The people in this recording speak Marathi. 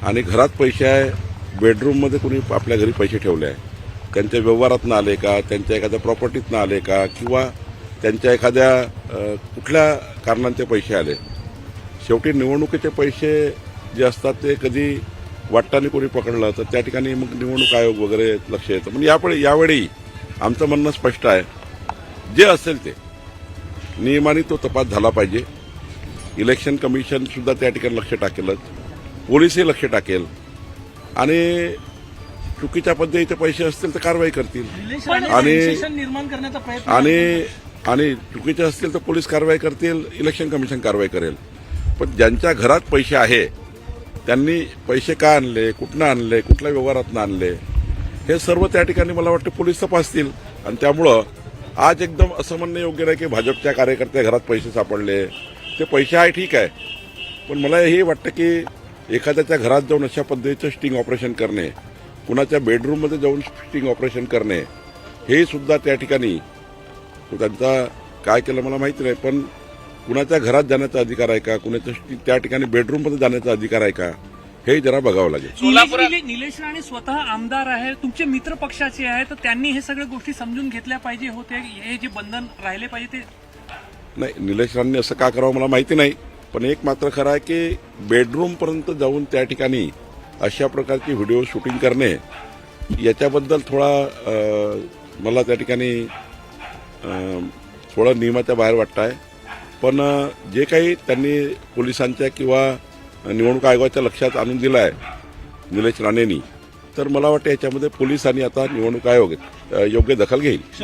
आणि घरात पैसे आहे, बेडरूममध्ये कोणी आपल्या घरी पैसे ठेवले आहे, त्यांच्या व्यवहारातनं आले का, त्यांच्या एखाद्या प्रॉपर्टीतनं आले का, किंवा त्यांच्या एखाद्या कुठल्या कारणांचे पैसे आले. शेवटी निवडणुकीचे पैसे जे असतात ते कधी वाटताना कोणी पकडलं तर त्या ठिकाणी मग निवडणूक आयोग वगैरे लक्ष येतं. पण यावेळी आमचं म्हणणं स्पष्ट आहे, जे असेल ते नियमाने तो तपास झाला पाहिजे. इलेक्शन कमिशन सुद्धा त्या ठिकाणी लक्ष टाकेलच, पोलीसही लक्ष टाकेल आणि चुकीच्या पद्धतीचे पैसे असतील तर कारवाई करतील निर्माण करण्याचा प्रयत्न आणि चुकीचे असतील तर पोलीस कारवाई करतील, इलेक्शन कमिशन कारवाई करेल. पण ज्यांच्या घरात पैसे आहे त्यांनी पैसे का आणले, कुठनं आणले, कुठल्या व्यवहारातनं आणले, हे सर्व त्या ठिकाणी मला वाटतं पोलीस तपासतील. आणि त्यामुळं आज एकदम असं म्हणणं योग्य नाही की भाजपच्या कार्यकर्त्या घरात पैसे सापडले. ते पैसे आहे ठीक आहे, पण मला हे वाटतं की एखाद्याच्या घरात जाऊन अशा पद्धतीचं स्टिंग ऑपरेशन करणे, कुणाच्या बेडरूममध्ये जाऊन स्टिंग ऑपरेशन करणे, हे सुद्धा त्या ठिकाणी त्यांचा काय केलं मला माहिती नाही, पण कुणाच्या घरात जाण्याचा अधिकार आहे का, कुणाच्या त्या ठिकाणी बेडरूममध्ये जाण्याचा अधिकार आहे का, हे जरा बघावं लागेल. निलेश राणे स्वतः आमदार आहे, तुमचे मित्र पक्षाचे आहे, तर त्यांनी हे सगळ्या गोष्टी समजून घेतल्या पाहिजे होते. हे जे बंधन राहिले पाहिजे ते नाही. निलेश राणेंनी असं का करावं मला माहिती नाही, पण एक मात्र खरं आहे की बेडरूमपर्यंत जाऊन त्या ठिकाणी अशा प्रकारची व्हिडिओ शूटिंग करणे, याच्याबद्दल थोडा मला त्या ठिकाणी थोडं नियमाच्या बाहेर वाटतं आहे. पण जे काही त्यांनी पोलिसांच्या किंवा निवडणूक आयोगाच्या लक्षात आणून दिलं आहे निलेश राणेंनी, तर मला वाटतं याच्यामध्ये पोलिसांनी आता निवडणूक आयोग योग्य दखल घेईल.